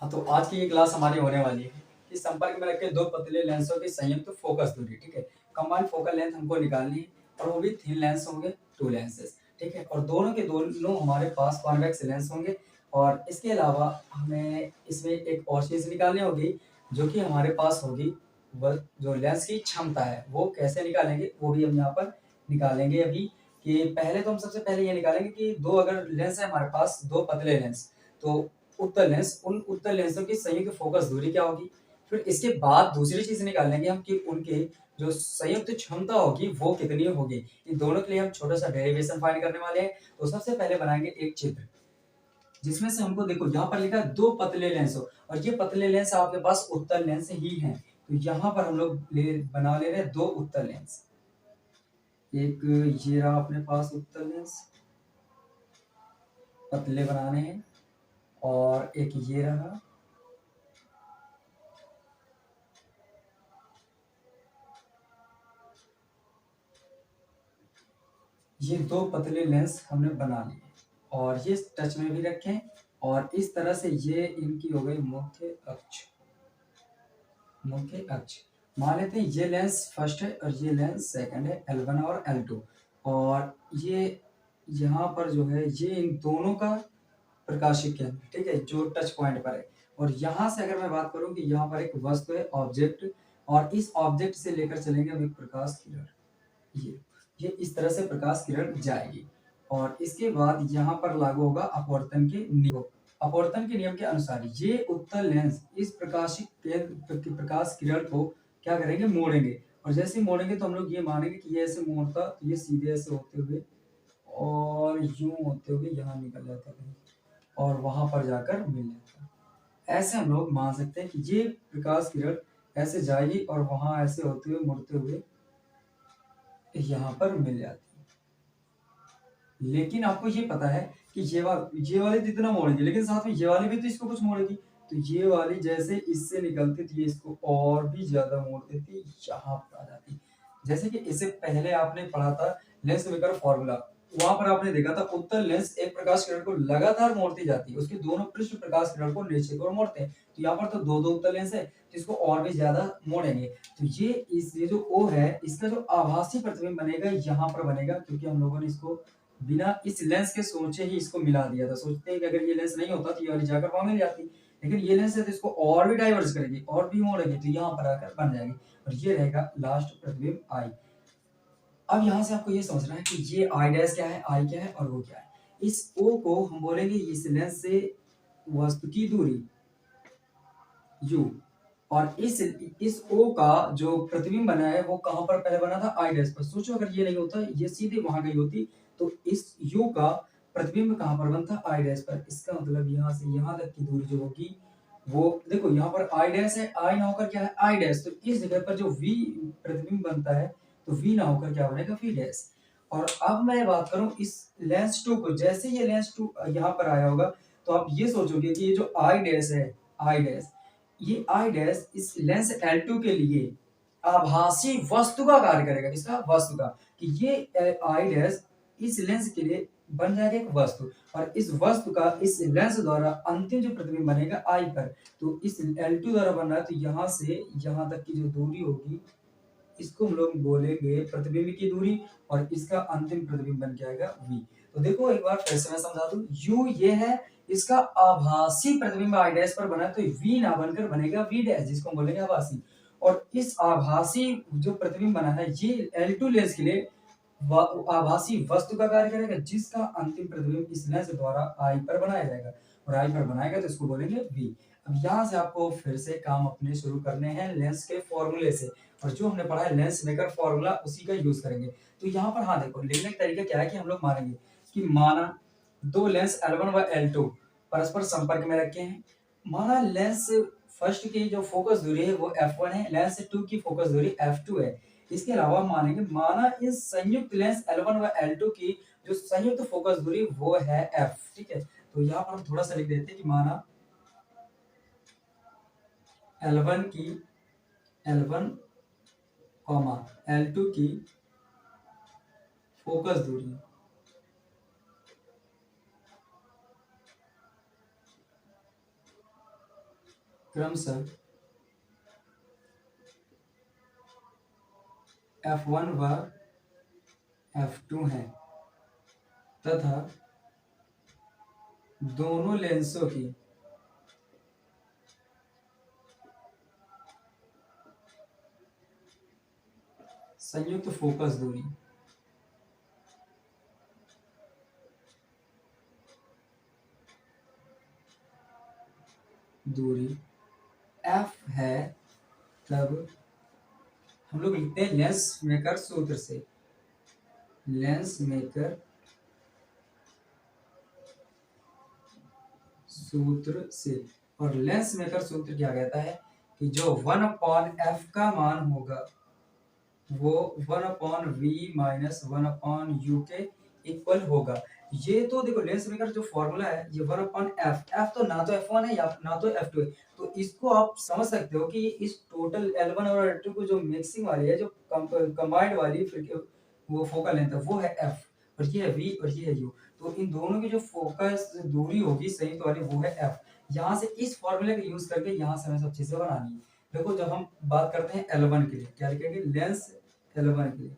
हाँ, तो आज की ये क्लास हमारी होने वाली है कि संपर्क में रखे दो पतले लेंसों की संयुक्त फोकस दूरी, ठीक है। कंबाइंड फोकल लेंथ हमको निकालनी है और वो भी थिन लेंस होंगे, टू लेंसेस, ठीक है। और दोनों के दोनों हमारे पास कॉन्वेक्स लेंस होंगे और इसके अलावा हमें इसमें एक और चीज़ निकालनी होगी जो कि हमारे पास होगी, वह जो लेंस की क्षमता है वो कैसे निकालेंगे वो भी हम यहाँ पर निकालेंगे अभी। कि पहले तो हम सबसे पहले ये निकालेंगे कि दो अगर लेंस है हमारे पास, दो पतले लेंस, तो उन उत्तल लेंसों की संयुक्त फोकस दूरी क्या होगी। फिर इसके बाद दूसरी चीज निकालेंगे हम कि उनके जो संयुक्त क्षमता होगी वो कितनी होगी। इन दोनों के लिए हम छोटा सा डेरिवेशन फाइंड करने वाले हैं। तो सबसे पहले बनाएंगे एक चित्र जिसमें से हमको देखो यहाँ पर लिखा है दो पतले लेंस हो और ये पतले लेंस आपके पास उत्तल लेंस ही हैं। तो यहाँ पर हम लोग बना ले रहे हैं दो उत्तल लेंस। एक ये रहा अपने पास उत्तल लेंस, पतले बनाने हैं, और एक ये रहा। ये दो पतले लेंस हमने बना लिए और ये टच में भी रखें और इस तरह से ये इनकी हो गई मुख्य अक्ष। मुख्य अक्ष मान लेते हैं ये लेंस फर्स्ट है और ये लेंस सेकंड है, L1 और L2। और ये यहाँ पर जो है ये इन दोनों का प्रकाशिक केंद्र, ठीक है, जो टच पॉइंट पर है। और यहाँ से अगर मैं बात करूँ कि यहाँ पर एक वस्तु है, ऑब्जेक्ट, और इस ऑब्जेक्ट से लेकर चलेंगे हम एक प्रकाश किरण। ये इस तरह से प्रकाश किरण जाएगी और इसके बाद यहाँ पर लागू होगा अपवर्तन के नियम। अपवर्तन के नियम के अनुसार ये उत्तल लेंस इस प्रकाश किरण को क्या करेंगे, मोड़ेंगे। और जैसे मोड़ेंगे तो हम लोग ये मानेंगे कि ये ऐसे मोड़ता तो ये सीधे ऐसे होते हुए और यूं होते हुए यहाँ निकल जाता है और वहां पर जाकर मिल जाता है। ऐसे हम लोग मान सकते हैं कि ये प्रकाश किरण ऐसे जाएगी और वहां ऐसे होते हुए मुड़ते हुए यहाँ पर मिल जाती है। लेकिन आपको ये पता है कि ये वाली तो इतना मोड़ेगी, लेकिन साथ में ये वाली भी तो इसको कुछ मोड़ेगी। तो ये वाली जैसे इससे निकलती थी, इसको और भी ज्यादा मोड़ देती, यहाँ पर आ जाती। जैसे कि इससे पहले आपने पढ़ा था लेंस मेकर फॉर्मूला, वहां पर आपने देखा था उत्तल लेंस एक प्रकाश किरण को लगातार मोड़ती जाती है, उसके दोनों पृष्ठ प्रकाश किरण को नीचे की ओर मोड़ते हैं। तो यहाँ पर तो दो दो उत्तल लेंस है, तो इसको और भी ज्यादा मोड़ेंगे। तो ये जो O है इसका जो आभासी प्रतिबिंब बनेगा यहाँ पर बनेगा, क्योंकि हम लोगों ने इसको बिना इस लेंस के सोचे ही इसको मिला दिया था। सोचते हैं कि अगर ये लेंस नहीं होता तो ये वाली जाकर वहां मिल जाती, लेकिन ये लेंस है तो इसको और भी डाइवर्स करेगी और भी मोड़ेगी, तो यहाँ पर आकर बन जाएगी और ये रहेगा लास्ट प्रतिबिंब आई। अब यहाँ से आपको ये समझना है कि ये आई डैश क्या है, आई क्या है और वो क्या है। इस O को हम बोलेंगे इस लेंस से वस्तु की दूरी U, और इस O का जो प्रतिबिंब बना है वो कहां पर पहले बना था, आई डैश पर। सोचो अगर ये नहीं होता, ये सीधे वहां गई होती, तो इस U का प्रतिबिंब कहां पर बनता, आई डैश पर। इसका मतलब यहाँ से यहाँ तक की दूरी जो होगी वो देखो यहाँ पर आई डैश है, आई ना होकर क्या है, आई डैश। तो इस जगह पर जो V प्रतिबिंब बनता है तो V ना होकर क्या बनेगा, V डैश। और अब मैं बात करूं इस लेंस 2 को, जैसे ये लेंस 2 यहाँ पर आया होगा तो आप ये सोचोगे कि ये जो आई डैश है, आई डैश, ये आई डैश इस लेंस L2 के लिए आभासी वस्तु का कार्य करेगा। किसका, वस्तु का। कि ये आई डैश इस लेंस के लिए बन जाएगा एक वस्तु, और इस वस्तु का इस लेंस द्वारा अंतिम जो प्रतिबिंब बनेगा आई पर, तो इस L2 द्वारा बन रहा है, तो यहाँ से यहाँ तक की जो दूरी होगी इसको हम लोग बोलेंगे प्रतिबिंब की दूरी, और इसका अंतिम प्रतिबिंब बन के आएगा V। तो देखो एक बार फिर से मैं समझा दूं, U ये है, इसका आभासी प्रतिबिंब आई डैश पर बना, तो V ना बनकर बनेगा V डैश, जिसको हम बोलेंगे आभासी। और इस आभासी जो प्रतिबिंब बना है ये L2 लेंस के लिए आभासी वस्तु का कार्य करेगा, जिसका अंतिम प्रतिबिंब इस लेंस द्वारा आई पर बनाया जाएगा, और आई पर बनाएगा तो इसको बोलेंगे V। अब यहाँ से आपको फिर से काम अपने शुरू करने हैं लेंस के फॉर्मूले से, और जो हमने पढ़ा है लेंस मेकर फॉर्मूला उसी का यूज करेंगे। तो यहाँ पर हाँ देखो, लिखने का तरीका क्या है कि हम लोग मानेंगे कि माना दो लेंस L1 व L2 परस्पर संपर्क में रखे हैं। माना लेंस फर्स्ट की जो फोकस दूरी है वो F1 है, लेंस 2 की फोकस दूरी F2 है। इसके अलावा मानेंगे माना इस संयुक्त लेंस L1 व L2 की जो संयुक्त फोकस दूरी वो है F, ठीक है। तो यहाँ पर हम थोड़ा सा लिख देते हैं कि माना L1 की L1 L2 की फोकस दूरी क्रमशः F1 व F2 हैं तथा दोनों लेंसों की संयुक्त फोकस दूरी F है, तब हम लोग लिखते हैं लेंस मेकर सूत्र से, लेंस मेकर सूत्र से। और लेंस मेकर सूत्र क्या कहता है कि जो 1/f का मान होगा वो 1/v माइनस 1/u के इक्वल होगा। ये तो देखो लेंस मेकर जो फॉर्मूला है ये 1/f, f तो ना तो f1 है या ना तो f2 है, तो इसको आप समझ सकते हो कि इस टोटल L1 और L2 को जो मिक्सिंग वाली है, जो कंबाइंड वाली फिर वो फोकल लेंथ है वो है f, और ये है v और ये है u। तो इन दोनों की जो फोकस दूरी होगी संयुक्त वाली वो है f। यहाँ से इस फॉर्मूले का यूज करके यहाँ से हमें सब चीजें बनानी है। देखो जब हम बात करते हैं L1 के लिए क्या लिखेंगे, लेंस L1 के लिए,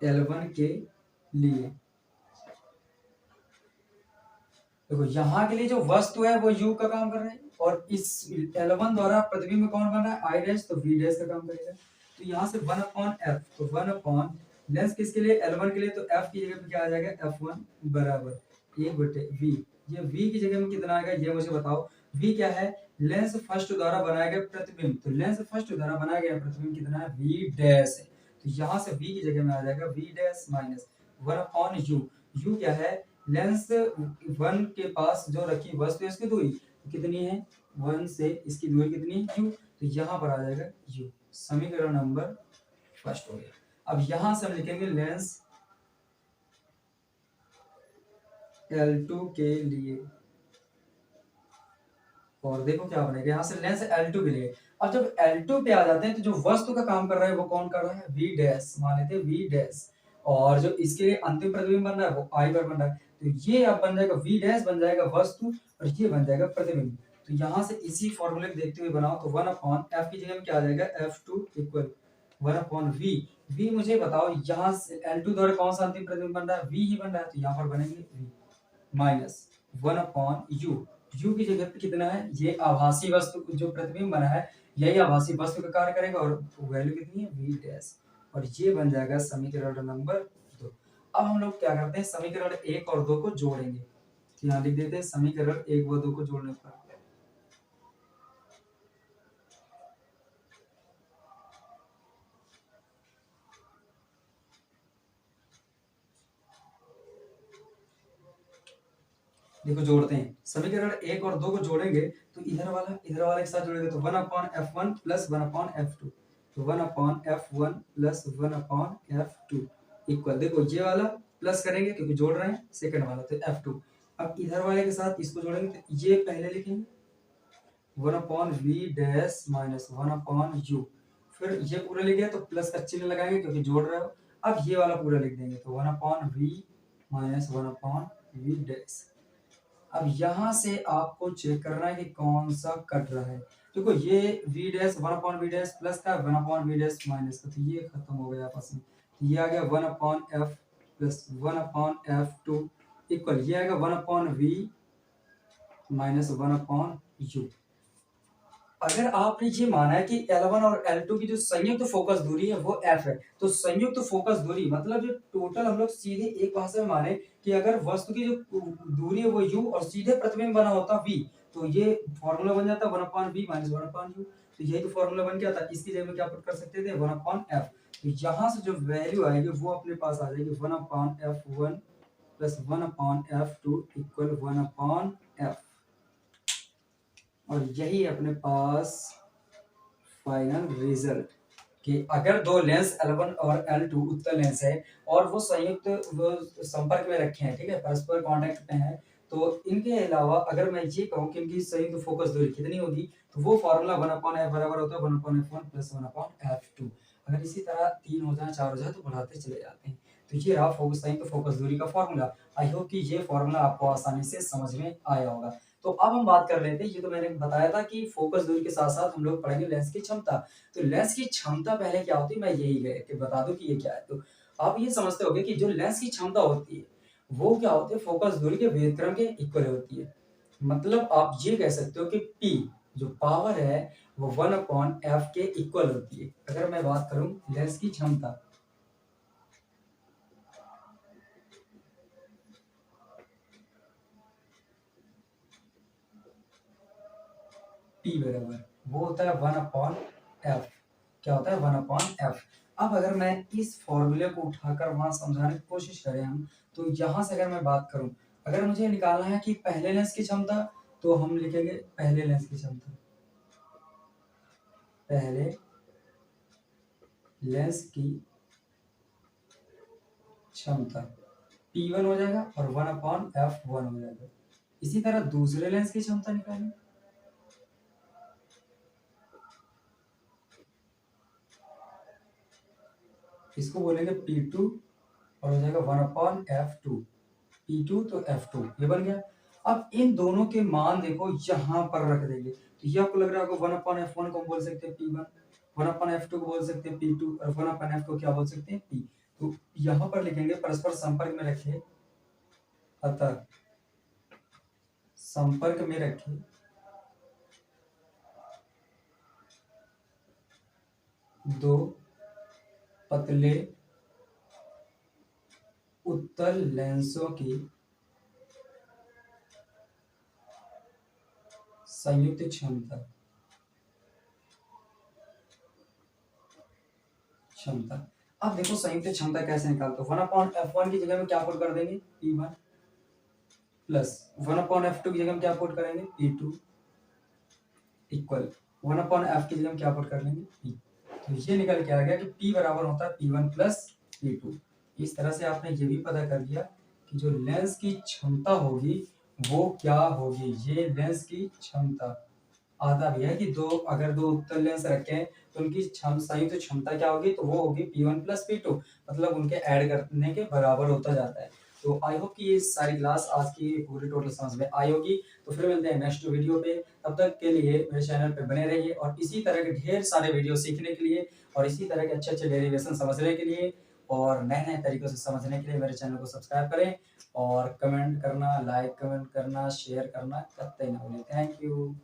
L1 के लिए देखो यहाँ के लिए जो वस्तु है वो u का काम कर रहा है, और इस L1 द्वारा प्रतिबिंब कौन बन रहा है I डैश, तो v डैश का काम करेगा। तो यहाँ से 1/f, तो 1 लेंस किसके लिए, L1 के लिए, तो f की जगह पे क्या आ जाएगा f1 बराबर 1/v। ये v की जगह में कितना आएगा ये मुझे बताओ। v क्या है, लेंस फर्स्ट द्वारा बनाया गया प्रतिबिंब, तो लेंस फर्स्ट द्वारा बनाया गया प्रतिबिंब कितना है v डैश है, तो यहाँ से v की जगह में आ जाएगा v dash minus 1/u। u क्या है, लेंस 1 के पास जो रखी वस्तु है इसकी दूरी कितनी है, 1 से इसकी दूरी कितनी है u, तो यहाँ पर आ जाएगा u। समीकरण नंबर फर्स्ट हो गया। अब यहाँ से हम लिखेंगे लेंस L2 के लिए, और देखो क्या बनेगा यहाँ से लेंस L2 के लिए। अब जब L2 पे आ जाते हैं तो जो वस्तु का काम कर रहा है वो कौन कर रहा है, v डैश, मान लेते हैं v डैश, और जो इसके लिए अंतिम प्रतिबिंब बन रहा है वो I पर बन रहा है, तो ये अब बन जाएगा v डैश बन जाएगा वस्तु और ये बन जाएगा प्रतिबिंब। तो यहाँ से इसी फॉर्मूले को देखते हुए बनाओ, तो 1/f की जगह में क्या आ जाएगा f2 इक्वल 1/v। v मुझे बताओ यहाँ से L2 द्वारा कौन सा अंतिम प्रतिबिंब बन रहा है, v ही बन रहा है, तो यहाँ पर बनेंगे v माइनस 1/u। u की जगह पे कितना है, ये आभासी वस्तु जो प्रतिबिंब बना है यही आभासी वस्तु का कार्य करेगा, और वैल्यू कितनी है v डैश, और ये बन जाएगा समीकरण नंबर 2। अब हम लोग क्या करते हैं, समीकरण 1 और 2 को जोड़ेंगे, तो यहाँ लिख देते हैं समीकरण 1 व 2 को जोड़ने पर देखो जोड़ते हैं, समीकरण 1 और 2 को जोड़ेंगे तो इधर वाला के साथ जोड़ेंगे तो 1/f1 प्लस 1/f2, तो 1/f1 प्लस 1/f2 इक्वल, देखो ये वाला प्लस करेंगे क्योंकि जोड़ रहे हैं सेकंड वाला, तो f2। अब इधर वाले के साथ इसको जोड़ेंगे तो ये पहले लिखेंगे 1/v डैश माइनस 1/u, फिर ये पूरा लिख गया तो प्लस का चिन्ह लगाएंगे क्योंकि जोड़ रहे हो। अब ये वाला पूरा लिख देंगे तो 1/v माइनस 1/v डैश। अब यहाँ से आपको चेक करना है कि कौन सा कट रहा है। देखो ये v dash 1/v dash plus था 1/v डैश माइनस का, तो ये खत्म हो गया आपस में, तो ये आ गया 1/f प्लस 1/f2 इक्वल ये आएगा 1/v माइनस 1/u। अगर आपने ये माना है कि L1 और L2 की जो संयुक्त फोकस दूरी है वो f है, तो संयुक्त फोकस दूरी मतलब जो टोटल हम लोग सीधे एक भाषा में माने कि अगर वस्तु की जो दूरी है वो u और सीधे प्रतिबिंब बना होता v, तो ये फॉर्मूला बन जाता 1/v माइनस 1/u। तो यही तो फॉर्मूला बन गया था, इसकी जगह में क्या पुट कर सकते थे 1/f। तो यहाँ से जो वैल्यू आएगी वो अपने पास आ जाएगी 1/f1 plus 1/f2 equal 1/f, और यही अपने पास फाइनल रिजल्ट कि अगर दो लेंस L1 और L2 उत्तल लेंस है और वो संयुक्त वो संपर्क में रखे हैं, ठीक है, परस्पर कांटेक्ट पे हैं, तो इनके अलावा अगर मैं ये कहूँ कि इनकी संयुक्त फोकस दूरी कितनी होगी, तो वो फॉर्मूला 1/f बराबर होता है 1/f1 प्लस 1/f2। अगर इसी तरह 3 हो जाए 4 हो जाए तो बढ़ाते चले जाते हैं। तो ये रहा संयुक्त फोकस दूरी का फॉर्मूला। आई होप कि ये फॉर्मूला आपको आसानी से समझ में आया होगा। तो अब हम बात कर लेते हैं, ये तो मैंने बताया था कि फोकस दूरी के साथ साथ हम लोग पढ़ेंगे लेंस की क्षमता। तो लेंस की क्षमता पहले क्या होती है, मैं यही कि बता दूं कि ये क्या है। तो आप ये समझते होगे कि जो लेंस की क्षमता होती है वो क्या होती है, फोकस दूरी के व्युत्क्रम के इक्वल होती है। मतलब आप ये कह सकते हो कि P जो पावर है वो 1/f के इक्वल होती है। अगर मैं बात करूं लेंस की क्षमता, P बराबर वो होता है 1/f। क्या होता है 1/f। अब अगर मैं इस फॉर्मूले को उठाकर वहां समझाने की कोशिश करें हम, तो यहां से अगर मैं बात करूं, अगर मुझे निकालना है कि पहले लेंस की क्षमता, तो हम लिखेंगे पहले लेंस की क्षमता, पहले लेंस की क्षमता P1 हो जाएगा और 1/f 1 हो जाएगा। इसी तरह दूसरे लेंस की क्षमता निकालें, इसको बोलेंगे P2 और हो जाएगा 1/f2। P2 तो F2 ये बन गया। अब इन दोनों के मान देखो यहाँ पर रख देंगे, तो ये आपको लग रहा होगा 1/f1 को बोल सकते हैं P1, 1/f2 को बोल सकते हैं P2 और 1/f को क्या बोल सकते हैं P। तो यहाँ पर लिखेंगे परस्पर संपर्क में रखे, अतः संपर्क में रखे दो पतले उत्तल लेंसों की संयुक्त क्षमता, क्षमता। अब देखो संयुक्त क्षमता कैसे निकालते हो, 1/f1 की जगह में क्या पुट कर देंगे P1 प्लस 1/f2 की जगह में क्या पुट करेंगे P2 इक्वल 1/f की जगह में क्या पुट कर लेंगे P। तो ये निकल के आ गया कि P बराबर होता है P1 प्लस P2। इस तरह से आपने ये भी पता कर लिया कि जो लेंस की क्षमता होगी वो क्या होगी। ये लेंस की क्षमता आता भी है कि अगर दो उत्तल लेंस रखें तो उनकी संयुक्त क्षमता क्या होगी, तो वो होगी P1 प्लस P2, मतलब उनके ऐड करने के बराबर होता जाता है। तो आई होप कि ये सारी क्लास आज की पूरी टोटल समझ में आई होगी। तो फिर मिलते हैं नेक्स्ट वीडियो पे, तब तक के लिए मेरे चैनल पे बने रहिए और इसी तरह के ढेर सारे वीडियो सीखने के लिए और इसी तरह के अच्छे अच्छे डेरिवेशन समझने के लिए और नए नए तरीकों से समझने के लिए मेरे चैनल को सब्सक्राइब करें और कमेंट करना, लाइक कमेंट करना, शेयर करना कतई ना भूलें। Thank you.